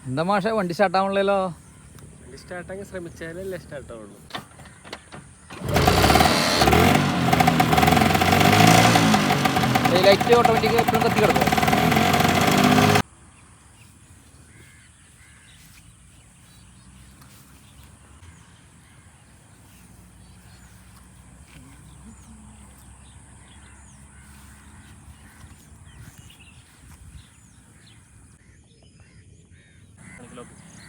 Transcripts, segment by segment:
എന്താ മാഷെ വണ്ടി സ്റ്റാർട്ടാവണല്ലോ? വണ്ടി സ്റ്റാർട്ടാക്കി ശ്രമിച്ചാലല്ലേ സ്റ്റാർട്ടാവുള്ളൂ. ലൈറ്റ് ഓട്ടോമാറ്റിക് എപ്പോഴും കത്തി കിടക്കും.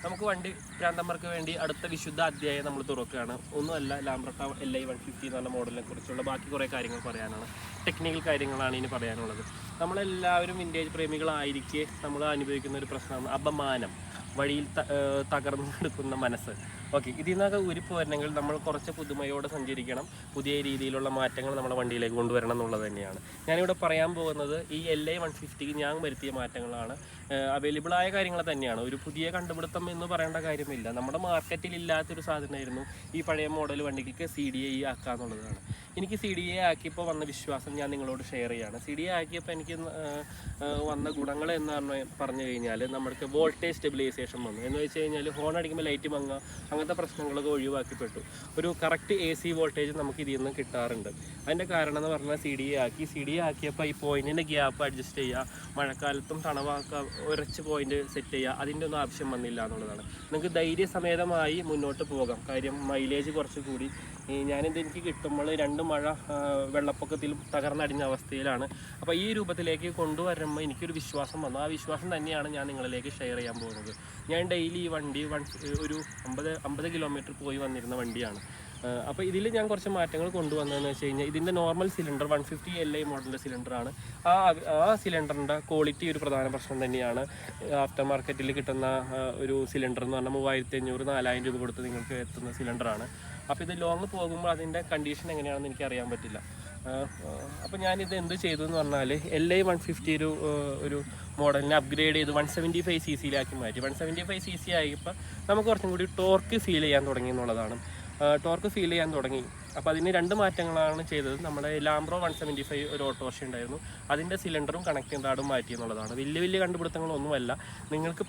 നമുക്ക് വണ്ടി ഭ്രാന്തന്മാർക്ക് വേണ്ടി അടുത്ത വിശുദ്ധ അധ്യായം നമ്മൾ തുറക്കുകയാണ്. ഒന്നുമല്ല, ലാംബ്രട്ട LI 150 എന്ന് പറഞ്ഞ മോഡലിനെ കുറിച്ചുള്ള ബാക്കി കുറേ കാര്യങ്ങൾ പറയാനാണ്. ടെക്നിക്കൽ കാര്യങ്ങളാണ് ഇനി പറയാനുള്ളത്. നമ്മളെല്ലാവരും വിൻറ്റേജ് പ്രേമികളായിരിക്കെ നമ്മൾ അനുഭവിക്കുന്ന ഒരു പ്രശ്നമാണ് അപമാനം, വഴിയിൽ തകർന്നു കിടക്കുന്ന മനസ്സ്. ഓക്കെ, ഇതിൽ നിന്നൊക്കെ ഉരുപ്പോരണമെങ്കിൽ നമ്മൾ കുറച്ച് പുതുമയോടെ സഞ്ചരിക്കണം, പുതിയ രീതിയിലുള്ള മാറ്റങ്ങൾ നമ്മുടെ വണ്ടിയിലേക്ക് കൊണ്ടുവരണം എന്നുള്ളത് തന്നെയാണ് ഞാനിവിടെ പറയാൻ പോകുന്നത്. ഈ LI 150 ഞാൻ വരുത്തിയ മാറ്റങ്ങളാണ്. അവൈലബിൾ ആയ കാര്യങ്ങൾ തന്നെയാണ്. ഒരു പുതിയ കണ്ടുപിടുത്തം എന്ന് പറയേണ്ട കാര്യമില്ല. നമ്മുടെ മാർക്കറ്റിൽ ഇല്ലാത്തൊരു സാധനമായിരുന്നു ഈ പഴയ മോഡൽ വണ്ടിക്ക് CDI ആക്കുക എന്നുള്ളതാണ്. എനിക്ക് CDI ആക്കിയപ്പോൾ വന്ന വിശ്വാസം ഞാൻ നിങ്ങളോട് ഷെയർ ചെയ്യുകയാണ്. CDI ആക്കിയപ്പോൾ എനിക്ക് വന്ന ഗുണങ്ങൾ എന്ന് പറഞ്ഞു കഴിഞ്ഞാൽ നമുക്ക് വോൾട്ടേജ് സ്റ്റെബിലൈസേഷൻ വന്നു. എന്ന് വെച്ച് കഴിഞ്ഞാൽ ഹോൺ അടിക്കുമ്പോൾ ലൈറ്റ് മങ്ങുക, അങ്ങനത്തെ പ്രശ്നങ്ങളൊക്കെ ഒഴിവാക്കിപ്പെട്ടു. ഒരു കറക്റ്റ് AC വോൾട്ടേജ് നമുക്ക് ഇതിൽ നിന്ന് കിട്ടാറുണ്ട്. അതിൻ്റെ കാരണം എന്ന് പറഞ്ഞാൽ CDI ആക്കിയപ്പോൾ ഈ പോയിൻറ്റിൻ്റെ ഗ്യാപ്പ് അഡ്ജസ്റ്റ് ചെയ്യുക, മഴക്കാലത്തും തണവാക്കുക, ഉരച്ച് പോയിന്റ് സെറ്റ് ചെയ്യുക, അതിൻ്റെ ഒന്നും ആവശ്യം വന്നില്ല എന്നുള്ളതാണ്. നിങ്ങൾക്ക് ധൈര്യസമേതമായി മുന്നോട്ട് പോകാം. കാര്യം മൈലേജ് കുറച്ച് കൂടി. ഞാനിത് എനിക്ക് കിട്ടുമ്പോൾ 2 മഴ വെള്ളപ്പൊക്കത്തിലും തകർന്നടിഞ്ഞ അവസ്ഥയിലാണ്. അപ്പോൾ ഈ രൂപത്തിലേക്ക് കൊണ്ടുവരുമ്പോൾ എനിക്കൊരു വിശ്വാസം വന്നു. ആ വിശ്വാസം തന്നെയാണ് ഞാൻ നിങ്ങളിലേക്ക് ഷെയർ ചെയ്യാൻ പോകുന്നത്. ഞാൻ ഡെയിലി ഈ വണ്ടി ഒരു 50 കിലോമീറ്റർ പോയി വന്നിരുന്ന വണ്ടിയാണ്. അപ്പോൾ ഇതിൽ ഞാൻ കുറച്ച് മാറ്റങ്ങൾ കൊണ്ടുവന്നതെന്ന് വെച്ച് കഴിഞ്ഞാൽ, ഇതിൻ്റെ നോർമൽ സിലിണ്ടർ 150 LI മോഡലിൻ്റെ സിലിണ്ടറാണ്. ആ സിലിണ്ടറിൻ്റെ ക്വാളിറ്റി ഒരു പ്രധാന പ്രശ്നം തന്നെയാണ്. ആഫ്റ്റർ മാർക്കറ്റിൽ കിട്ടുന്ന ഒരു സിലിണ്ടർ എന്ന് പറഞ്ഞാൽ 3500-4000 രൂപ കൊടുത്ത് നിങ്ങൾക്ക് എത്തുന്ന സിലിണ്ടറാണ്. അപ്പോൾ ഇത് ലോങ് പോകുമ്പോൾ അതിൻ്റെ കണ്ടീഷൻ എങ്ങനെയാണെന്ന് എനിക്ക് അറിയാൻ പറ്റില്ല. അപ്പോൾ ഞാനിത് എന്ത് ചെയ്തു എന്ന് പറഞ്ഞാൽ, LI 150 ഒരു മോഡലിനെ അപ്ഗ്രേഡ് ചെയ്ത് 175 cc മാറ്റി. 175 cc ആയപ്പോൾ നമുക്ക് കുറച്ചും കൂടി ടോർക്ക് ഫീൽ ചെയ്യാൻ തുടങ്ങി എന്നുള്ളതാണ്. ടോർക്ക് ഫീൽ ചെയ്യാൻ തുടങ്ങി. അപ്പോൾ അതിന് 2 മാറ്റങ്ങളാണ് ചെയ്തത്. നമ്മുടെ ലാംബ്രോ 175 ഒരു ഓട്ടോറിക്ഷ ഉണ്ടായിരുന്നു, അതിൻ്റെ സിലിണ്ടറും കണക്റ്റിംഗ് റാഡും മാറ്റി എന്നുള്ളതാണ്. വലിയ കണ്ടുപിടുത്തങ്ങളൊന്നുമല്ല, നിങ്ങൾക്ക്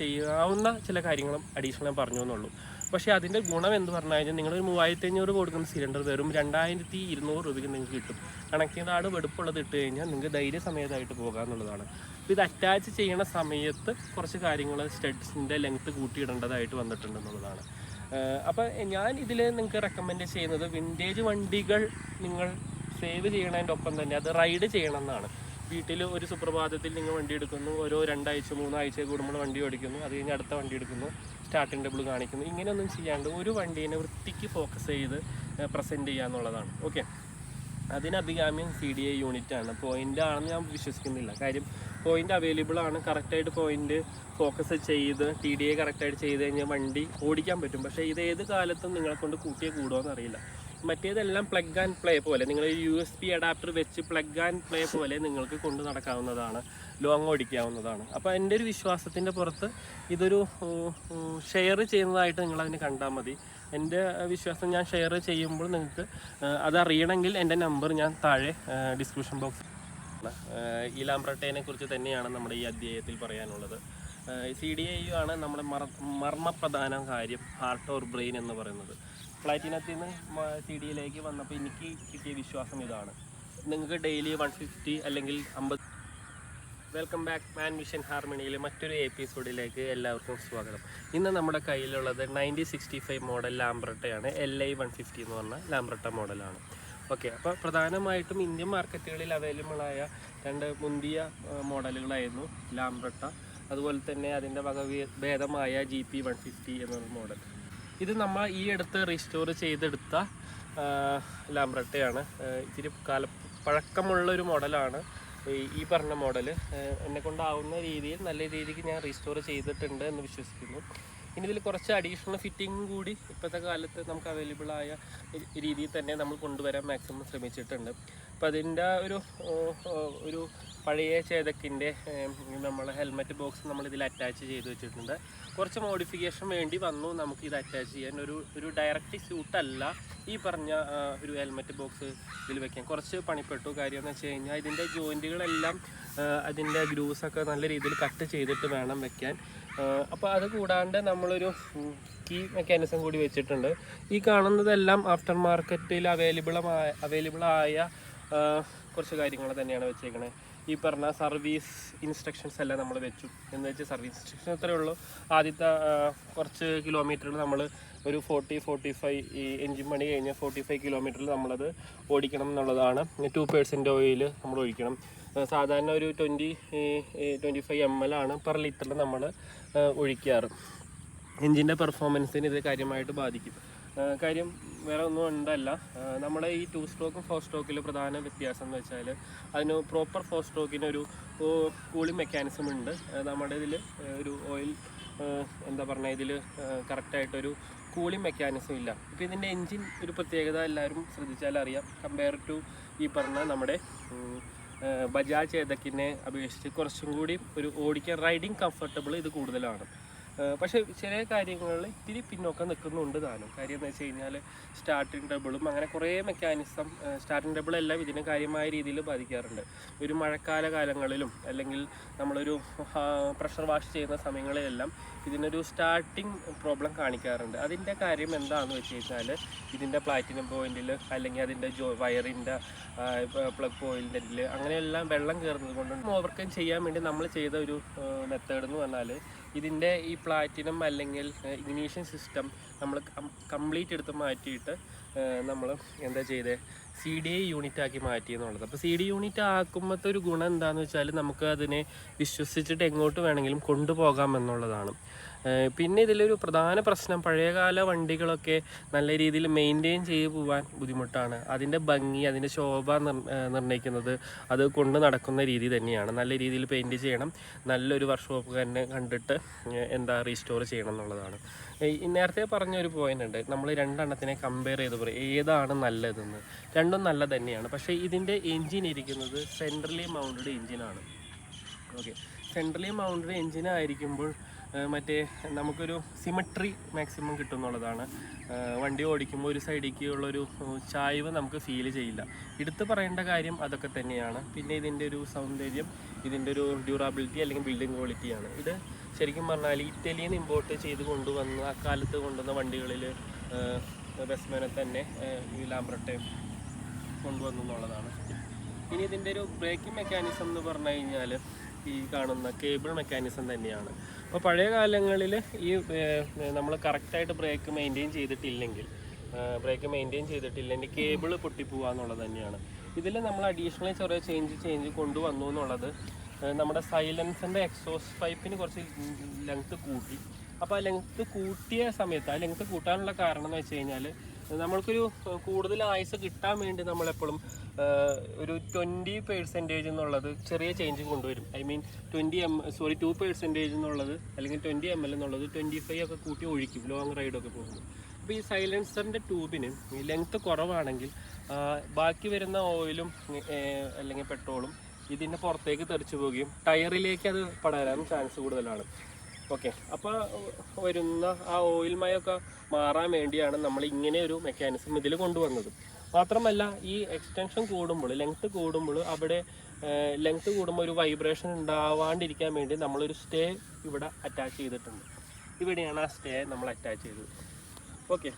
ചെയ്യാവുന്ന ചില കാര്യങ്ങളും അഡീഷണൽ പറഞ്ഞു എന്നുള്ളൂ. പക്ഷേ അതിൻ്റെ ഗുണം എന്ന് പറഞ്ഞു കഴിഞ്ഞാൽ, നിങ്ങളൊരു 3500 കൊടുക്കുന്ന സിലിണ്ടർ വെറും 2200 രൂപയ്ക്ക് നിങ്ങൾക്ക് കിട്ടും. കണക്റ്റിംഗ് റാഡ് വെടുപ്പുള്ളത് ഇട്ട് കഴിഞ്ഞാൽ നിങ്ങൾക്ക് ധൈര്യസമേതമായിട്ട് പോകാം എന്നുള്ളതാണ്. അപ്പോൾ ഇത് അറ്റാച്ച് ചെയ്യുന്ന സമയത്ത് കുറച്ച് കാര്യങ്ങൾ സ്റ്റഡ്സിൻ്റെ ലെങ്ത്ത് കൂട്ടിയിടേണ്ടതായിട്ട് വന്നിട്ടുണ്ടെന്നുള്ളതാണ്. അപ്പോൾ ഞാൻ ഇതിൽ നിങ്ങൾക്ക് റെക്കമെൻഡ് ചെയ്യുന്നത്, വിൻറ്റേജ് വണ്ടികൾ നിങ്ങൾ സേവ് ചെയ്യണതിൻ്റെ ഒപ്പം തന്നെ അത് റൈഡ് ചെയ്യണം എന്നാണ്. വീട്ടിൽ ഒരു സുപ്രഭാതത്തിൽ നിങ്ങൾ വണ്ടി എടുക്കുന്നു, ഓരോ 2 ആഴ്ച 3 ആഴ്ച കൂടുമ്പോൾ വണ്ടി ഓടിക്കുന്നു, അത് കഴിഞ്ഞ് അടുത്ത വണ്ടി എടുക്കുന്നു, സ്റ്റാർട്ടിംഗ് ടേബിൾ കാണിക്കുന്നു. ഇങ്ങനെയൊന്നും ചെയ്യാണ്ട് ഒരു വണ്ടീനെ വൃത്തിക്ക് ഫോക്കസ് ചെയ്ത് പ്രസൻറ്റ് ചെയ്യുക എന്നുള്ളതാണ്. ഓക്കെ, അതിന് അഭികാമ്യം CDI യൂണിറ്റാണ്. പോയിൻ്റ് ആണെന്ന് ഞാൻ വിശ്വസിക്കുന്നില്ല. കാര്യം പോയിൻ്റ് അവൈലബിൾ ആണ്. കറക്റ്റായിട്ട് പോയിൻ്റ് ഫോക്കസ് ചെയ്ത് TDI കറക്റ്റായിട്ട് ചെയ്ത് കഴിഞ്ഞാൽ വണ്ടി ഓടിക്കാൻ പറ്റും. പക്ഷേ ഇത് ഏത് കാലത്തും നിങ്ങളെ കൊണ്ട് കൂട്ടിയേ കൂടുമോയെന്ന് അറിയില്ല. മറ്റേതെല്ലാം പ്ലഗ് ആൻഡ് പ്ലേ പോലെ, നിങ്ങൾ USB അഡാപ്റ്റർ വെച്ച് പ്ലഗ് ആൻഡ് പ്ലേ പോലെ നിങ്ങൾക്ക് കൊണ്ട് നടക്കാവുന്നതാണ്, ലോങ് ഓടിക്കാവുന്നതാണ്. അപ്പോൾ എൻ്റെ ഒരു വിശ്വാസത്തിൻ്റെ പുറത്ത് ഇതൊരു ഷെയർ ചെയ്യുന്നതായിട്ട് നിങ്ങളതിന് കണ്ടാൽ മതി. എൻ്റെ വിശ്വാസം ഞാൻ ഷെയർ ചെയ്യുമ്പോൾ നിങ്ങൾക്ക് അതറിയണമെങ്കിൽ എൻ്റെ നമ്പർ ഞാൻ താഴെ ഡിസ്ക്രിപ്ഷൻ ബോക്സ്. ഈ ലാംബ്രട്ടേനെ കുറിച്ച് തന്നെയാണ് നമ്മുടെ ഈ അധ്യായത്തിൽ പറയാനുള്ളത്. CDI ആണ് നമ്മുടെ മർമ്മപ്രധാന കാര്യം, ഹാർട്ട് ഓർ ബ്രെയിൻ എന്ന് പറയുന്നത്. പ്ലാറ്റിനത്തിൽ നിന്ന് CDIയിലേക്ക് വന്നപ്പോൾ എനിക്ക് കിട്ടിയ വിശ്വാസം ഇതാണ്. നിങ്ങൾക്ക് ഡെയിലി 150 അല്ലെങ്കിൽ 50. വെൽക്കം ബാക്ക് മാൻ മിഷൻ ഹാർമണിയിലെ മറ്റൊരു എപ്പിസോഡിലേക്ക് എല്ലാവർക്കും സ്വാഗതം. ഇന്ന് നമ്മുടെ കയ്യിലുള്ളത് 1965 മോഡൽ ലാംബ്രട്ടയാണ്. LI 150 എന്ന് പറഞ്ഞാൽ ലാംബ്രട്ട മോഡലാണ്. ഓക്കെ, അപ്പോൾ പ്രധാനമായിട്ടും ഇന്ത്യൻ മാർക്കറ്റുകളിൽ അവൈലബിളായ 2 മുന്തിയ മോഡലുകളായിരുന്നു ലാംബ്രട്ട, അതുപോലെ തന്നെ അതിൻ്റെ ഭേദമായ GP 150 എന്നൊരു മോഡൽ. ഇത് നമ്മൾ ഈ അടുത്ത് റീസ്റ്റോർ ചെയ്തെടുത്ത ലാംബ്രട്ടയാണ്. ഇത്തിരി പഴക്കമുള്ളൊരു മോഡലാണ് ഈ പറഞ്ഞ മോഡൽ. എന്നെക്കൊണ്ടാവുന്ന രീതിയിൽ നല്ല രീതിക്ക് ഞാൻ റീസ്റ്റോർ ചെയ്തിട്ടുണ്ട് എന്ന് വിശ്വസിക്കുന്നു. ഇനി ഇതിൽ കുറച്ച് അഡീഷണൽ ഫിറ്റിംഗ് കൂടി ഇപ്പോഴത്തെ കാലത്ത് നമുക്ക് അവൈലബിളായ രീതിയിൽ തന്നെ നമ്മൾ കൊണ്ടുവരാൻ മാക്സിമം ശ്രമിച്ചിട്ടുണ്ട്. അപ്പോൾ അതിൻ്റെ ഒരു പഴയ ചേതക്കിൻ്റെ നമ്മൾ ഹെൽമെറ്റ് ബോക്സ് നമ്മളിതിൽ അറ്റാച്ച് ചെയ്ത് വെച്ചിട്ടുണ്ട്. കുറച്ച് മോഡിഫിക്കേഷൻ വേണ്ടി വന്നു നമുക്ക് ഇത് അറ്റാച്ച് ചെയ്യാൻ. ഒരു ഡയറക്റ്റ് സ്യൂട്ടല്ല ഈ പറഞ്ഞ ഒരു ഹെൽമെറ്റ് ബോക്സ് ഇതിൽ വെക്കാൻ. കുറച്ച് പണിപ്പെട്ടു. കാര്യം എന്ന് വെച്ച് കഴിഞ്ഞാൽ ഇതിൻ്റെ ജോയിൻറ്റുകളെല്ലാം അതിൻ്റെ ഗ്രൂസൊക്കെ നല്ല രീതിയിൽ കട്ട് ചെയ്തിട്ട് വേണം വെക്കാൻ. അപ്പോൾ അത് കൂടാണ്ട് നമ്മളൊരു കീ മെക്കാനിസം കൂടി വെച്ചിട്ടുണ്ട്. ഈ കാണുന്നതെല്ലാം ആഫ്റ്റർ മാർക്കറ്റിൽ അവൈലബിളായ കുറച്ച് കാര്യങ്ങൾ തന്നെയാണ് വെച്ചേക്കണേ. ഈ പറഞ്ഞ സർവീസ് ഇൻസ്ട്രക്ഷൻസ് എല്ലാം നമ്മൾ വെച്ചു. എന്ന് വെച്ചാൽ സർവീസ് ഇൻസ്ട്രക്ഷൻ അത്രയേ ഉള്ളൂ. ആദ്യത്തെ കുറച്ച് കിലോമീറ്ററിൽ നമ്മൾ ഒരു 40-45 ഈ എൻജിൻ പണി കഴിഞ്ഞ് 45 കിലോമീറ്ററിൽ നമ്മളത് ഓടിക്കണം എന്നുള്ളതാണ്. 2% ഓയിൽ നമ്മൾ ഒഴിക്കണം. സാധാരണ ഒരു 20-25 ml ആണ് പെർ ലിറ്ററിൽ നമ്മൾ ഒഴിക്കാറ്. എൻജിൻ്റെ പെർഫോമൻസിന് ഇത് കാര്യമായിട്ട് ബാധിക്കും. കാര്യം വേറെ ഒന്നും ഉണ്ടല്ല, നമ്മുടെ ഈ 2 സ്ട്രോക്കും 4 സ്ട്രോക്കിൽ പ്രധാന വ്യത്യാസം എന്ന് വെച്ചാൽ അതിന് പ്രോപ്പർ 4 സ്ട്രോക്കിനൊരു കൂളിംഗ് മെക്കാനിസം ഉണ്ട്. നമ്മുടെ ഇതിൽ ഒരു ഓയിൽ എന്താ പറഞ്ഞാൽ ഇതിൽ കറക്റ്റായിട്ടൊരു കൂളിംഗ് മെക്കാനിസം ഇല്ല. ഇപ്പോൾ ഇതിൻ്റെ എൻജിൻ ഒരു പ്രത്യേകത എല്ലാവരും ശ്രദ്ധിച്ചാൽ അറിയാം. കമ്പയർ ടു ഈ പറഞ്ഞ നമ്മുടെ ബജാജ് ചേതക്കിനെ അപേക്ഷിച്ച് കുറച്ചും കൂടി ഒരു ഓടിക്കാൻ റൈഡിങ് കംഫർട്ടബിൾ ഇത് കൂടുതലാണ്. പക്ഷേ ചില കാര്യങ്ങളിൽ ഇത്തിരി പിന്നോക്കം നിൽക്കുന്നുണ്ട് താനും. കാര്യം എന്ന് വെച്ച് കഴിഞ്ഞാൽ സ്റ്റാർട്ടിങ് ട്രബിളും അങ്ങനെ കുറേ മെക്കാനിസം, സ്റ്റാർട്ടിങ് ട്രബിളെല്ലാം ഇതിനെ കാര്യമായ രീതിയിൽ ബാധിക്കാറുണ്ട്. ഒരു മഴക്കാല കാലങ്ങളിലും അല്ലെങ്കിൽ നമ്മളൊരു പ്രഷർ വാഷ് ചെയ്യുന്ന സമയങ്ങളിലെല്ലാം ഇതിനൊരു സ്റ്റാർട്ടിങ് പ്രോബ്ലം കാണിക്കാറുണ്ട്. അതിൻ്റെ കാര്യം എന്താണെന്ന് വെച്ച് കഴിഞ്ഞാൽ ഇതിൻ്റെ പ്ലാറ്റിനം പോയിന്റിൽ അല്ലെങ്കിൽ അതിൻ്റെ വയറിൻ്റെ പ്ലഗ് പോയിന്റിൽ അങ്ങനെയെല്ലാം വെള്ളം കയറുന്നത് കൊണ്ട് ഓവർകം ചെയ്യാൻ വേണ്ടി നമ്മൾ ചെയ്ത ഒരു മെത്തേഡ് എന്ന് പറഞ്ഞാൽ ഇതിൻ്റെ ഈ പ്ലാറ്റിനം അല്ലെങ്കിൽ ഇഗ്നീഷൻ സിസ്റ്റം നമ്മൾ കംപ്ലീറ്റ് എടുത്ത് മാറ്റിയിട്ട് നമ്മൾ എന്താ ചെയ്തത്, CDI യൂണിറ്റ് ആക്കി മാറ്റി എന്നുള്ളത്. അപ്പോൾ CDI യൂണിറ്റ് ആക്കുമ്പോഴത്തെ ഒരു ഗുണം എന്താണെന്ന് വെച്ചാൽ നമുക്ക് അതിനെ വിശ്വസിച്ചിട്ട് എങ്ങോട്ട് വേണമെങ്കിലും കൊണ്ടുപോകാം എന്നുള്ളതാണ്. പിന്നെ ഇതിലൊരു പ്രധാന പ്രശ്നം, പഴയകാല വണ്ടികളൊക്കെ നല്ല രീതിയിൽ മെയിൻറ്റെയിൻ ചെയ്ത് പോകാൻ ബുദ്ധിമുട്ടാണ്. അതിൻ്റെ ഭംഗി, അതിൻ്റെ ശോഭ നിർണ്ണയിക്കുന്നത് അത് കൊണ്ട് നടക്കുന്ന രീതി തന്നെയാണ്. നല്ല രീതിയിൽ പെയിൻറ്റ് ചെയ്യണം, നല്ലൊരു വർക്ക്ഷോപ്പ് തന്നെ കണ്ടിട്ട് റീസ്റ്റോർ ചെയ്യണം എന്നുള്ളതാണ്. നേരത്തെ പറഞ്ഞൊരു പോയിന്റ് ഉണ്ട്, നമ്മൾ രണ്ടെണ്ണത്തിനെ കമ്പയർ ചെയ്ത് പറയും ഏതാണ് നല്ലതെന്ന്. രണ്ടും നല്ല തന്നെയാണ്. പക്ഷേ ഇതിൻ്റെ എൻജിൻ ഇരിക്കുന്നത് സെൻട്രലി മൗണ്ടഡ് എൻജിനാണ്. ഓക്കെ, സെൻട്രലി മൗണ്ടഡ് എൻജിനായിരിക്കുമ്പോൾ മറ്റേ നമുക്കൊരു സിമെട്രി മാക്സിമം കിട്ടും എന്നുള്ളതാണ്. വണ്ടി ഓടിക്കുമ്പോൾ ഒരു സൈഡിലേക്ക് ഉള്ളൊരു ചായ്വ് നമുക്ക് ഫീൽ ചെയ്യില്ല. എടുത്ത് പറയേണ്ട കാര്യം അതൊക്കെ തന്നെയാണ്. പിന്നെ ഇതിൻ്റെ ഒരു സൗന്ദര്യം, ഇതിൻ്റെ ഒരു ഡ്യൂറാബിലിറ്റി അല്ലെങ്കിൽ ബിൽഡിംഗ് ക്വാളിറ്റിയാണ്. ഇത് ശരിക്കും പറഞ്ഞാൽ ഇറ്റലിയിൽ നിന്ന് ഇമ്പോർട്ട് ചെയ്ത് കൊണ്ടുവന്ന് അക്കാലത്ത് കൊണ്ടുവന്ന വണ്ടികളിൽ വെസ്മനെ തന്നെ ഈ ലാംബ്രട്ടെ കൊണ്ടുവന്നു എന്നുള്ളതാണ്. ഇനി ഇതിൻ്റെ ഒരു ബ്രേക്കിംഗ് മെക്കാനിസം എന്ന് പറഞ്ഞു കഴിഞ്ഞാൽ ഈ കാണുന്ന കേബിൾ മെക്കാനിസം തന്നെയാണ്. അപ്പോൾ പഴയ കാലങ്ങളിൽ ഈ നമ്മൾ കറക്റ്റായിട്ട് ബ്രേക്ക് മെയിൻറ്റെയിൻ ചെയ്തിട്ടില്ലെങ്കിൽ കേബിൾ പൊട്ടിപ്പോവാന്നുള്ളത് തന്നെയാണ്. ഇതിൽ നമ്മൾ അഡീഷണലി ചെറിയ ചേഞ്ച് കൊണ്ടുവന്നു എന്നുള്ളത് നമ്മുടെ സൈലൻസിൻ്റെ എക്സോസ്റ്റ് പൈപ്പിന് കുറച്ച് ലെങ്ത്ത് കൂട്ടി. അപ്പോൾ ആ ലെങ്ത്ത് കൂട്ടിയ സമയത്ത്, ആ ലെങ്ത്ത് കൂട്ടാനുള്ള കാരണം എന്ന് വെച്ച് കഴിഞ്ഞാൽ നമ്മൾക്കൊരു കൂടുതൽ ആയുസ് കിട്ടാൻ വേണ്ടി നമ്മളെപ്പോഴും ഒരു 20% എന്നുള്ളത് ചെറിയ ചേഞ്ച് കൊണ്ടുവരും. ഐ മീൻ 2% എന്നുള്ളത് അല്ലെങ്കിൽ 20 ml എന്നുള്ളത് 25 ഒക്കെ കൂട്ടി ഒഴിക്കും ലോങ് റൈഡൊക്കെ പോകുമ്പോൾ. അപ്പോൾ ഈ സൈലൻസറിൻ്റെ ട്യൂബിന് ഈ ലെങ്ത്ത് കുറവാണെങ്കിൽ ബാക്കി വരുന്ന ഓയിലും അല്ലെങ്കിൽ പെട്രോളും ഇതിൻ്റെ പുറത്തേക്ക് തെറിച്ചു പോവുകയും ടയറിലേക്ക് അത് പടരാനും ചാൻസ് കൂടുതലാണ്. ഓക്കെ, അപ്പോൾ വരുന്ന ആ ഓയിൽ മയൊക്കെ മാറാൻ വേണ്ടിയാണ് നമ്മൾ ഇങ്ങനെ ഒരു മെക്കാനിസം ഇതിൽ കൊണ്ടുവന്നത്. മാത്രമല്ല ഈ എക്സ്റ്റൻഷൻ കൂടുമ്പോൾ, ലെങ്ത്ത് കൂടുമ്പോൾ അവിടെ ലെങ്ത്ത് കൂടുമ്പോൾ ഒരു വൈബ്രേഷൻ ഉണ്ടാവാണ്ടിരിക്കാൻ വേണ്ടി നമ്മളൊരു സ്റ്റേ ഇവിടെ അറ്റാച്ച് ചെയ്തിട്ടുണ്ട്. ഇവിടെയാണ് ആ സ്റ്റേ നമ്മൾ അറ്റാച്ച് ചെയ്തത്. ഓക്കെ,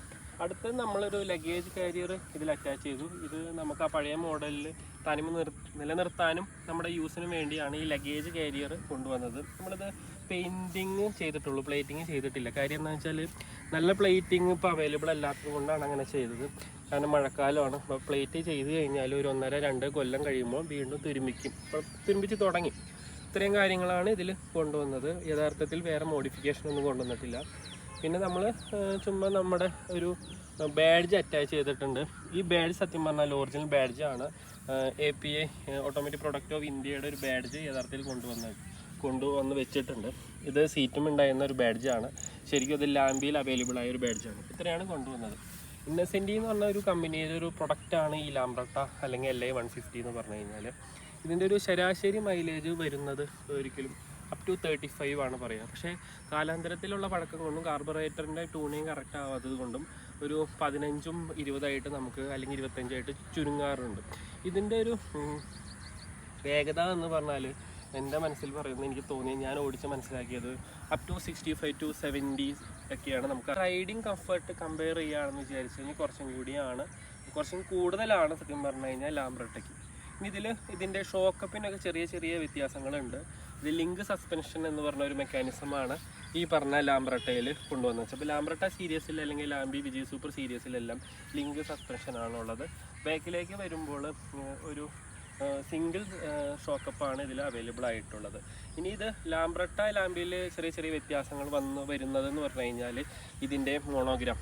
അടുത്തത് നമ്മളൊരു ലഗേജ് കാരിയർ ഇതിൽ അറ്റാച്ച് ചെയ്തു. ഇത് നമുക്ക് ആ പഴയ മോഡലിൽ തനിമ നിലനിർത്താനും നമ്മുടെ യൂസിനും വേണ്ടിയാണ് ഈ ലഗേജ് കാരിയർ കൊണ്ടുവന്നത്. നമ്മളിത് പെയിൻറ്റിങ് ചെയ്തിട്ടുള്ളൂ, പ്ലേറ്റിങ് ചെയ്തിട്ടില്ല. കാര്യം എന്താ വെച്ചാൽ നല്ല പ്ലേറ്റിങ് ഇപ്പോൾ അവൈലബിൾ അല്ലാത്തത് കൊണ്ടാണ് അങ്ങനെ ചെയ്തത്. കാരണം മഴക്കാലമാണ്. അപ്പോൾ പ്ലേറ്റ് ചെയ്ത് കഴിഞ്ഞാൽ ഒരു 1.5-2 കൊല്ലം കഴിയുമ്പോൾ വീണ്ടും തുരുമ്പിക്കും. അപ്പോൾ തുരുമ്പിച്ച് തുടങ്ങി. ഇത്രയും കാര്യങ്ങളാണ് ഇതിൽ കൊണ്ടുവന്നത്. യഥാർത്ഥത്തിൽ വേറെ മോഡിഫിക്കേഷൻ ഒന്നും കൊണ്ടുവന്നിട്ടില്ല. പിന്നെ നമ്മൾ ചുമ്മാ നമ്മുടെ ഒരു ബാഡ്ജ് അറ്റാച്ച് ചെയ്തിട്ടുണ്ട്. ഈ ബാഡ്ജ് സത്യം പറഞ്ഞാൽ ഒറിജിനൽ ബാഡ്ജാണ്. APA ഓട്ടോമാറ്റിക് പ്രൊഡക്റ്റ് ഓഫ് ഇന്ത്യയുടെ ഒരു ബാഡ്ജ് യഥാർത്ഥത്തിൽ കൊണ്ടുവന്ന് വെച്ചിട്ടുണ്ട്. ഇത് സീറ്റും ഉണ്ടായിരുന്ന ഒരു ബാഡ്ജാണ്. ശരിക്കും അത് ലാംബിയിൽ അവൈലബിൾ ആയ ഒരു ബാഡ്ജാണ്. ഇത്രയാണ് കൊണ്ടുവന്നത്. ഇന്നസെൻറ്റി എന്ന് പറഞ്ഞ ഒരു കമ്പനിയുടെ ഒരു പ്രൊഡക്റ്റാണ് ഈ ലാംബ്രട്ട അല്ലെങ്കിൽ LA 150 എന്ന് പറഞ്ഞു കഴിഞ്ഞാൽ. ഇതിൻ്റെ ഒരു ശരാശരി മൈലേജ് വരുന്നത് ഒരിക്കലും അപ് ടു 35 ആണ് പറയുക. പക്ഷേ കാലാന്തരത്തിലുള്ള പഴക്കം കൊണ്ടും കാർബറേറ്ററിൻ്റെ ട്യൂണിങ് കറക്റ്റ് ആവാത്തത് കൊണ്ടും ഒരു 15-20 നമുക്ക് അല്ലെങ്കിൽ 25 ചുരുങ്ങാറുണ്ട്. ഇതിൻ്റെ ഒരു വേഗത എന്ന് പറഞ്ഞാൽ എൻ്റെ മനസ്സിൽ പറയുന്നത് എനിക്ക് തോന്നി, ഞാൻ ഓടിച്ച് മനസ്സിലാക്കിയത് അപ് ടു 65 to 70 ഒക്കെയാണ്. നമുക്ക് റൈഡിങ് കംഫർട്ട് കമ്പയർ ചെയ്യുകയാണെന്ന് വിചാരിച്ചു കഴിഞ്ഞാൽ കുറച്ചും കൂടുതലാണ് സത്യം പറഞ്ഞു കഴിഞ്ഞാൽ ലാംബ്രട്ടയ്ക്ക്. ഇനി ഇതിൻ്റെ ഷോക്കപ്പിനൊക്കെ ചെറിയ ചെറിയ വ്യത്യാസങ്ങളുണ്ട്. ഇത് ലിങ്ക് സസ്പെൻഷൻ എന്ന് പറഞ്ഞ ഒരു മെക്കാനിസമാണ് ഈ പറഞ്ഞ ലാംബ്രട്ടയിൽ കൊണ്ടുവന്നത്. അപ്പോൾ ലാംബ്രട്ട സീരീസിൽ അല്ലെങ്കിൽ ലാംബി വിജയ് സൂപ്പർ സീരീസിലെല്ലാം ലിങ്ക് സസ്പെൻഷനാണുള്ളത്. ബാക്കിലേക്ക് വരുമ്പോൾ ഒരു സിംഗിൾ ഷോക്കപ്പാണ് ഇതിൽ അവൈലബിൾ ആയിട്ടുള്ളത്. ഇനി ഇത് ലാംബ്രയിൽ ചെറിയ ചെറിയ വ്യത്യാസങ്ങൾ വരുന്നതെന്ന് പറഞ്ഞു കഴിഞ്ഞാൽ ഇതിൻ്റെ മോണോഗ്രാം,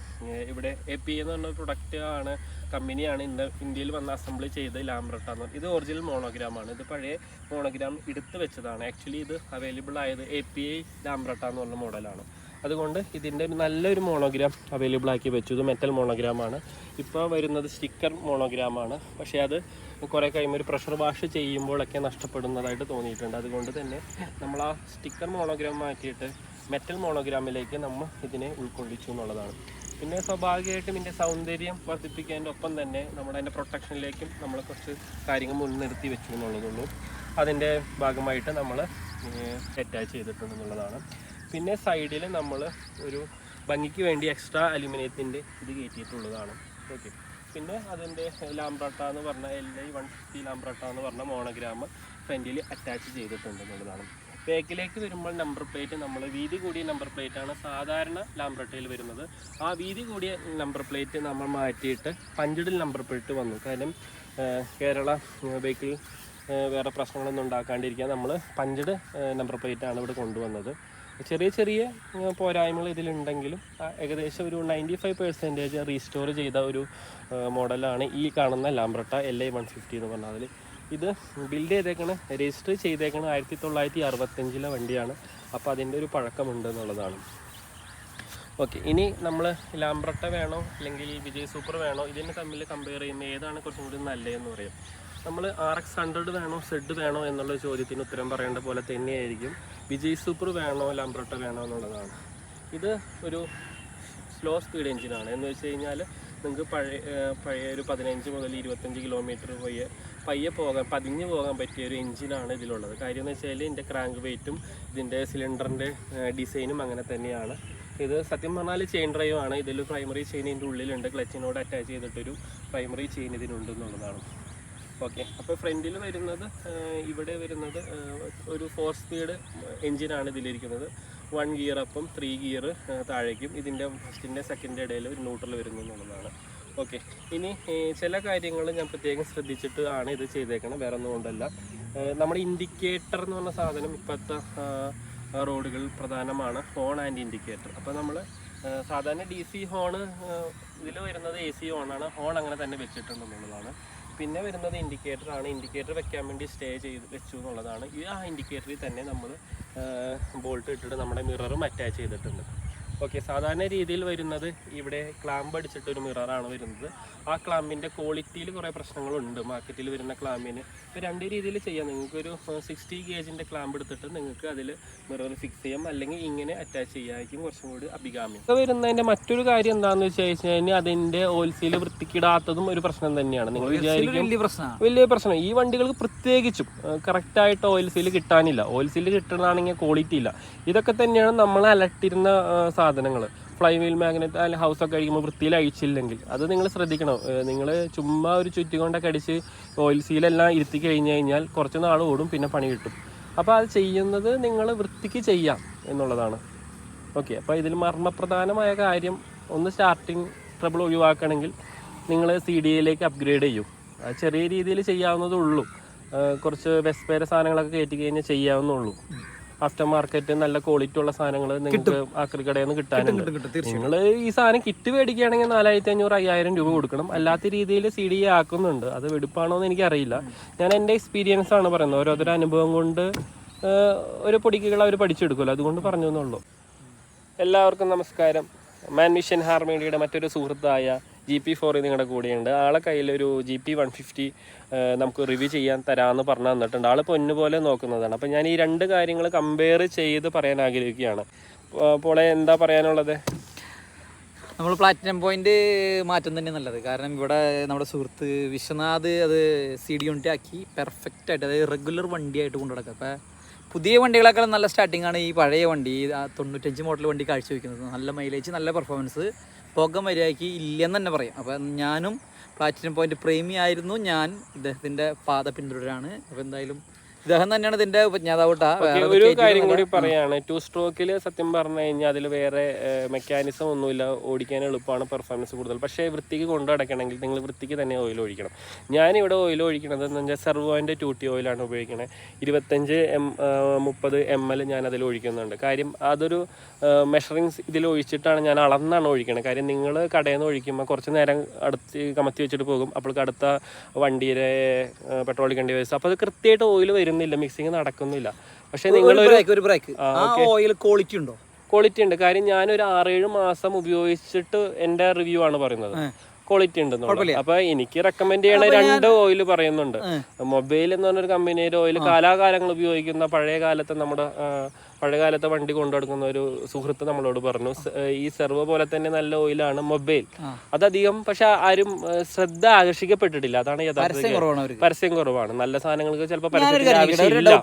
ഇവിടെ APA എന്ന് പറഞ്ഞ പ്രൊഡക്റ്റ് ആണ്, കമ്പനിയാണ് ഇന്ത്യയിൽ വന്ന് അസംബിൾ ചെയ്ത് ലാംബ്രട്ട എന്ന് പറഞ്ഞത്. ഇത് ഒറിജിനൽ മോണോഗ്രാമാണ്. ഇത് പഴയ മോണോഗ്രാം എടുത്ത് വെച്ചതാണ്. ആക്ച്വലി ഇത് അവൈലബിൾ ആയത് APA ലാംബ്രട്ട എന്ന് പറഞ്ഞ മോഡലാണ്. അതുകൊണ്ട് ഇതിൻ്റെ നല്ലൊരു മോണോഗ്രാം അവൈലബിൾ ആക്കി വെച്ചു. ഇത് മെറ്റൽ മോണോഗ്രാമാണ്. ഇപ്പോൾ വരുന്നത് സ്റ്റിക്കർ മോണോഗ്രാമാണ്. പക്ഷേ അത് കുറേ കഴിയുമ്പോൾ ഒരു പ്രഷർ വാഷ് ചെയ്യുമ്പോഴൊക്കെ നഷ്ടപ്പെടുന്നതായിട്ട് തോന്നിയിട്ടുണ്ട്. അതുകൊണ്ട് തന്നെ നമ്മൾ ആ സ്റ്റിക്കർ മോണോഗ്രാം മാറ്റിയിട്ട് മെറ്റൽ മോണോഗ്രാമിലേക്ക് നമ്മൾ ഇതിനെ ഉൾക്കൊള്ളിച്ചു എന്നുള്ളതാണ്. പിന്നെ സ്വാഭാവികമായിട്ടും ഇതിൻ്റെ സൗന്ദര്യം വർദ്ധിപ്പിക്കുന്നതിൻ്റെ ഒപ്പം തന്നെ അതിൻ്റെ പ്രൊട്ടക്ഷനിലേക്കും നമ്മൾ കുറച്ച് കാര്യങ്ങൾ മുൻനിർത്തി വെച്ചു എന്നുള്ളതുള്ളൂ. അതിൻ്റെ ഭാഗമായിട്ട് നമ്മൾ അറ്റാച്ച് ചെയ്തിട്ടുണ്ടെന്നുള്ളതാണ്. പിന്നെ സൈഡിൽ നമ്മൾ ഒരു ഭംഗിക്ക് വേണ്ടി എക്സ്ട്രാ അലുമിനിയത്തിൻ്റെ ഇത് കയറ്റിയിട്ടുള്ളതാണ്. ഓക്കെ. പിന്നെ അതിൻ്റെ ലാംബ്രട്ട എന്ന് പറഞ്ഞ LI-150 ലാംബ്രട്ട എന്ന് പറഞ്ഞ മോണോഗ്രാം ഫ്രണ്ടിൽ അറ്റാച്ച് ചെയ്തിട്ടുണ്ടെന്നുള്ളതാണ്. ബാക്കിലേക്ക് വരുമ്പോൾ നമ്പർ പ്ലേറ്റ് നമ്മൾ വീതി കൂടിയ നമ്പർ പ്ലേറ്റാണ് സാധാരണ ലാംബ്രട്ടയിൽ വരുന്നത്. ആ വീതി കൂടിയ നമ്പർ പ്ലേറ്റ് നമ്മൾ മാറ്റിയിട്ട് പഞ്ചിഡിൽ നമ്പർ പ്ലേറ്റ് വന്നു. കാരണം കേരള ബൈക്കിൽ വേറെ പ്രശ്നങ്ങളൊന്നും ഉണ്ടാക്കാണ്ടിരിക്കാൻ നമ്മൾ പഞ്ചിഡ് നമ്പർ പ്ലേറ്റാണ് ഇവിടെ കൊണ്ടുവന്നത്. ചെറിയ ചെറിയ പോരായ്മകൾ ഇതിലുണ്ടെങ്കിലും ഏകദേശം ഒരു 95% റീസ്റ്റോർ ചെയ്ത ഒരു മോഡലാണ് ഈ കാണുന്ന ലാംബ്രട്ട LI-150 എന്ന് പറഞ്ഞാൽ. അതിൽ ഇത് ബിൽഡ് ചെയ്തേക്കണ രജിസ്റ്റർ ചെയ്തേക്കണ 1965 വണ്ടിയാണ്. അപ്പോൾ അതിൻ്റെ ഒരു പഴക്കമുണ്ട് എന്നുള്ളതാണ്. ഓക്കെ. ഇനി നമ്മൾ ലാംബ്രട്ട വേണോ അല്ലെങ്കിൽ വിജയ് സൂപ്പർ വേണോ, ഇതിനെ തമ്മിൽ കമ്പയർ ചെയ്യുമ്പോൾ ഏതാണ് കുറച്ചും കൂടി നല്ലതെന്ന് പറയും. നമ്മൾ RX100 വേണോ Z വേണോ എന്നുള്ള ചോദ്യത്തിന് ഉത്തരം പറയേണ്ട പോലെ തന്നെയായിരിക്കും വിജയ് സൂപ്പർ വേണോ ലാംബ്രട്ട വേണോ എന്നുള്ളതാണ്. ഇത് ഒരു സ്ലോ സ്പീഡ് എഞ്ചിനാണ്. എന്ന് വെച്ച് കഴിഞ്ഞാൽ നിങ്ങൾക്ക് പഴയ ഒരു 15 മുതൽ 25 കിലോമീറ്റർ പതിഞ്ഞു പോകാൻ പറ്റിയ ഒരു എഞ്ചിനാണ് ഇതിലുള്ളത്. കാര്യം എന്ന് വെച്ചാൽ ഇതിൻ്റെ ക്രാങ്ക് വെയിറ്റും ഇതിൻ്റെ സിലിണ്ടറിൻ്റെ ഡിസൈനും അങ്ങനെ തന്നെയാണ്. ഇത് സത്യം പറഞ്ഞാൽ ചെയിൻ ഡ്രൈവ് ആണ്. ഇതിൽ പ്രൈമറി ചെയിൻ ഇതിൻ്റെ ഉള്ളിലുണ്ട്. ക്ലച്ചിനോട് അറ്റാച്ച് ചെയ്തിട്ടൊരു പ്രൈമറി ചെയിൻ ഇതിനുണ്ട് എന്നുള്ളതാണ്. ഓക്കെ. അപ്പോൾ ഫ്രണ്ടിൽ വരുന്നത് ഇവിടെ വരുന്നത് ഒരു 4 സ്പീഡ് എഞ്ചിനാണ് ഇതിലിരിക്കുന്നത്. 1 ഗിയർ അപ്പം 3 ഗിയർ താഴേക്കും ഇതിൻ്റെ ഫസ്റ്റിൻ്റെ സെക്കൻഡ് ഇടയിൽ ഒരു ന്യൂട്രൽ വരുന്നു എന്നുള്ളതാണ്. ഓക്കെ. ഇനി ചില കാര്യങ്ങൾ ഞാൻ പ്രത്യേകം ശ്രദ്ധിച്ചിട്ട് ആണ് ഇത് ചെയ്തേക്കണം, വേറെ ഒന്നും കൊണ്ടല്ല. നമ്മുടെ ഇൻഡിക്കേറ്റർ എന്ന് പറഞ്ഞ സാധനം ഇപ്പോഴത്തെ റോഡുകളിൽ പ്രധാനമാണ്, ഹോൺ ആൻഡ് ഇൻഡിക്കേറ്റർ. അപ്പോൾ നമ്മൾ സാധാരണ DC ഹോണ് ഇതിൽ വരുന്നത് AC ഹോണാണ്. ഹോൺ അങ്ങനെ തന്നെ വെച്ചിട്ടുണ്ടെന്നുള്ളതാണ്. പിന്നെ വരുന്നത് ഇൻഡിക്കേറ്റർ ആണ്. ഇൻഡിക്കേറ്റർ വെക്കാൻ വേണ്ടി വെച്ചു എന്നുള്ളതാണ്. ആ ഇൻഡിക്കേറ്ററിൽ തന്നെ നമ്മൾ ബോൾട്ട് ഇട്ടിട്ട് നമ്മുടെ മിററും അറ്റാച്ച് ചെയ്തിട്ടുണ്ട്. ഓക്കെ. സാധാരണ രീതിയിൽ വരുന്നത് ഇവിടെ ക്ലാമ്പ് അടിച്ചിട്ടൊരു മിററാണ് വരുന്നത്. ആ ക്ലാമ്പിൻ്റെ ക്വാളിറ്റിയിൽ കുറേ പ്രശ്നങ്ങളുണ്ട് മാർക്കറ്റിൽ വരുന്ന ക്ലാമ്പിന്. ഇപ്പോൾ 2 രീതിയിൽ ചെയ്യാം. നിങ്ങൾക്കൊരു 60 ഗേജിൻ്റെ ക്ലാമ്പ് എടുത്തിട്ട് നിങ്ങൾക്ക് അതിൽ മിറർ ഫിക്സ് ചെയ്യാം, അല്ലെങ്കിൽ ഇങ്ങനെ അറ്റാച്ച് ചെയ്യാമായിരിക്കും കുറച്ചും കൂടി അഭികാമ്യം. ഇപ്പോൾ വരുന്നതിൻ്റെ മറ്റൊരു കാര്യം എന്താണെന്ന് വെച്ച് കഴിഞ്ഞാൽ അതിൻ്റെ ഓയിൽ സീൽ വൃത്തിക്കിടാത്തതും ഒരു പ്രശ്നം തന്നെയാണ്. നിങ്ങൾ വിചാരിക്കും വലിയ പ്രശ്നം. ഈ വണ്ടികൾക്ക് പ്രത്യേകിച്ചും കറക്റ്റായിട്ട് ഓയിൽ സീൽ കിട്ടാനില്ല. ഓയിൽ സീൽ കിട്ടണമെങ്കിൽ ക്വാളിറ്റി ഇല്ല. ഇതൊക്കെ തന്നെയാണ് നമ്മൾ അലട്ടിരുന്ന സാധനങ്ങൾ. ഫ്ലൈ വീൽ മാഗ്നറ്റ് അല്ലെങ്കിൽ ഹൗസൊക്കെ അടിക്കുമ്പോൾ വൃത്തിയിൽ അഴിച്ചില്ലെങ്കിൽ അത് നിങ്ങൾ ശ്രദ്ധിക്കണം. നിങ്ങൾ ചുമ്മാ ഒരു ചുറ്റിക്കൊണ്ടൊക്കെ അടിച്ച് ഓയിൽ സീലെല്ലാം ഇരുത്തി കഴിഞ്ഞ് കഴിഞ്ഞാൽ കുറച്ച് നാൾ ഓടും, പിന്നെ പണി കിട്ടും. അപ്പോൾ അത് ചെയ്യുന്നത് നിങ്ങൾ വൃത്തിക്ക് ചെയ്യാം എന്നുള്ളതാണ്. ഓക്കെ. അപ്പോൾ ഇതിൽ മർമ്മപ്രധാനമായ കാര്യം ഒന്ന് സ്റ്റാർട്ടിങ് ട്രബിൾ ഒഴിവാക്കണമെങ്കിൽ നിങ്ങൾ CDയിലേക്ക് അപ്ഗ്രേഡ് ചെയ്യും. അത് ചെറിയ രീതിയിൽ ചെയ്യാവുന്നതേ ഉള്ളൂ. കുറച്ച് വെസ്പേര സാധനങ്ങളൊക്കെ കയറ്റി കഴിഞ്ഞാൽ ചെയ്യാവുന്നുള്ളൂ. ആഫ്റ്റർ മാർക്കറ്റ് നല്ല ക്വാളിറ്റി ഉള്ള സാധനങ്ങൾ നിങ്ങൾക്ക് ആക്രിക്കടയിൽ നിന്ന് കിട്ടാനുണ്ട്. നിങ്ങൾ ഈ സാധനം കിറ്റ് മേടിക്കുകയാണെങ്കിൽ 4500-5000 രൂപ കൊടുക്കണം. അല്ലാത്ത രീതിയിൽ CD ആക്കുന്നുണ്ട്. അത് വെടുപ്പാണോ എന്ന് എനിക്കറിയില്ല. ഞാൻ എൻ്റെ എക്സ്പീരിയൻസ് ആണ് പറയുന്നത്. ഓരോരുത്തരുടെ അനുഭവം കൊണ്ട് ഒരു പൊടിക്കുകൾ അവർ പഠിച്ചെടുക്കുമല്ലോ, അതുകൊണ്ട് പറഞ്ഞു എന്നുള്ളൂ. എല്ലാവർക്കും നമസ്കാരം. മാൻ മിഷൻ ഹാർമേഡിയുടെ മറ്റൊരു സുഹൃത്തായ GP4 നിങ്ങളുടെ കൂടെയുണ്ട്. ആളെ കയ്യിലൊരു GP150 നമുക്ക് റിവ്യൂ ചെയ്യാൻ തരാമെന്ന് പറഞ്ഞു തന്നിട്ടുണ്ട്. ആൾ പൊന്നുപോലെ നോക്കുന്നതാണ്. അപ്പോൾ ഞാൻ ഈ 2 കാര്യങ്ങൾ കമ്പയർ ചെയ്ത് പറയാൻ ആഗ്രഹിക്കുകയാണ്. പോളെ എന്താ പറയാനുള്ളത്? നമ്മൾ പ്ലാറ്റിനം പോയിന്റ് മാറ്റം തന്നെ നല്ലത്. കാരണം ഇവിടെ നമ്മുടെ സുഹൃത്ത് വിശ്വനാഥ് അത് CD യൂണിറ്റ് ആക്കി പെർഫെക്റ്റ് ആയിട്ട്, അതായത് റെഗുലർ വണ്ടിയായിട്ട് കൊണ്ടു നടക്കുക. അപ്പം പുതിയ വണ്ടികളെക്കാളും നല്ല സ്റ്റാർട്ടിംഗ് ആണ് ഈ പഴയ വണ്ടി, 95 മോഡൽ വണ്ടി കാഴ്ചവെക്കുന്നത്. നല്ല മൈലേജ്, നല്ല പെർഫോമൻസ്, പുക മര്യാദയ്ക്ക് ഇല്ലെന്ന് തന്നെ പറയാം. അപ്പം ഞാനും പ്ലാറ്റിനം പോയിന്റ് പ്രേമി ആയിരുന്നു. ഞാൻ ഇദ്ദേഹത്തിൻ്റെ പാത പിന്തുടരാണ്. അപ്പോൾ എന്തായാലും ഇദ്ദേഹം തന്നെയാണ് ഇതിന്റെ ഉപജ്ഞാതാവട്ട. ഒരു കാര്യം കൂടി പറയാണ്, 2 സ്ട്രോക്കിൽ സത്യം പറഞ്ഞു കഴിഞ്ഞാൽ അതിൽ വേറെ മെക്കാനിസം ഒന്നുമില്ല, ഓടിക്കാൻ എളുപ്പമാണ്, പെർഫോമൻസ് കൂടുതൽ. പക്ഷേ വൃത്തിക്ക് കൊണ്ടു നടക്കണമെങ്കിൽ നിങ്ങൾ വൃത്തിക്ക് തന്നെ ഓയിൽ ഒഴിക്കണം. ഞാനിവിടെ ഓയിൽ ഒഴിക്കണത് എന്ന് വെച്ചാൽ സെർവോൻ്റെ 2T ഓയിലാണ് ഉപയോഗിക്കണത്. 25-30 ml ഞാൻ അതിൽ ഒഴിക്കുന്നുണ്ട്. കാര്യം അതൊരു മെഷറിങ്സ് ഇതിൽ ഒഴിച്ചിട്ടാണ് ഞാൻ അളന്നാണ് ഒഴിക്കണത്. കാര്യം നിങ്ങൾ കടയിൽ നിന്ന് ഒഴിക്കുമ്പോൾ കുറച്ച് നേരം അടുത്ത് കമത്തി വെച്ചിട്ട് പോകും, അപ്പോഴേക്ക് അടുത്ത വണ്ടിയുടെ പെട്രോൾ അടിക്കേണ്ടി വരും. അപ്പോൾ അത് കൃത്യമായിട്ട് ഓയിൽ വരുന്നില്ല, മിക്സിങ് നടക്കുന്നില്ല. പക്ഷെ നിങ്ങൾ ഓയിൽ ക്വാളിറ്റി ഉണ്ടോ? ക്വാളിറ്റി ഉണ്ട്. കാര്യം ഞാനൊരു 6-7 മാസം ഉപയോഗിച്ചിട്ട് എൻ്റെ റിവ്യൂ ആണ് പറയുന്നത്, ക്വാളിറ്റി ഉണ്ടെന്നുള്ളത്. അപ്പൊ എനിക്ക് റെക്കമെൻഡ് ചെയ്യണ 2 ഓയിൽ പറയുന്നുണ്ട്. മൊബൈൽ എന്ന് പറഞ്ഞൊരു കമ്പനിയുടെ ഓയിൽ കാലാകാലങ്ങൾ ഉപയോഗിക്കുന്ന പഴയകാലത്തെ വണ്ടി കൊണ്ടുനടക്കുന്ന ഒരു സുഹൃത്ത് നമ്മളോട് പറഞ്ഞു, ഈ സെർവോ പോലെ തന്നെ നല്ല ഓയിലാണ് മൊബൈൽ. അതധികം പക്ഷെ ആരും ശ്രദ്ധ ആകർഷിക്കപ്പെട്ടിട്ടില്ല. അതാണ് യഥാർത്ഥ പരസ്യം കുറവാണ്. നല്ല സാധനങ്ങൾക്ക് ചിലപ്പോൾ പരസ്യത്തിന്റെ ആവശ്യമില്ല.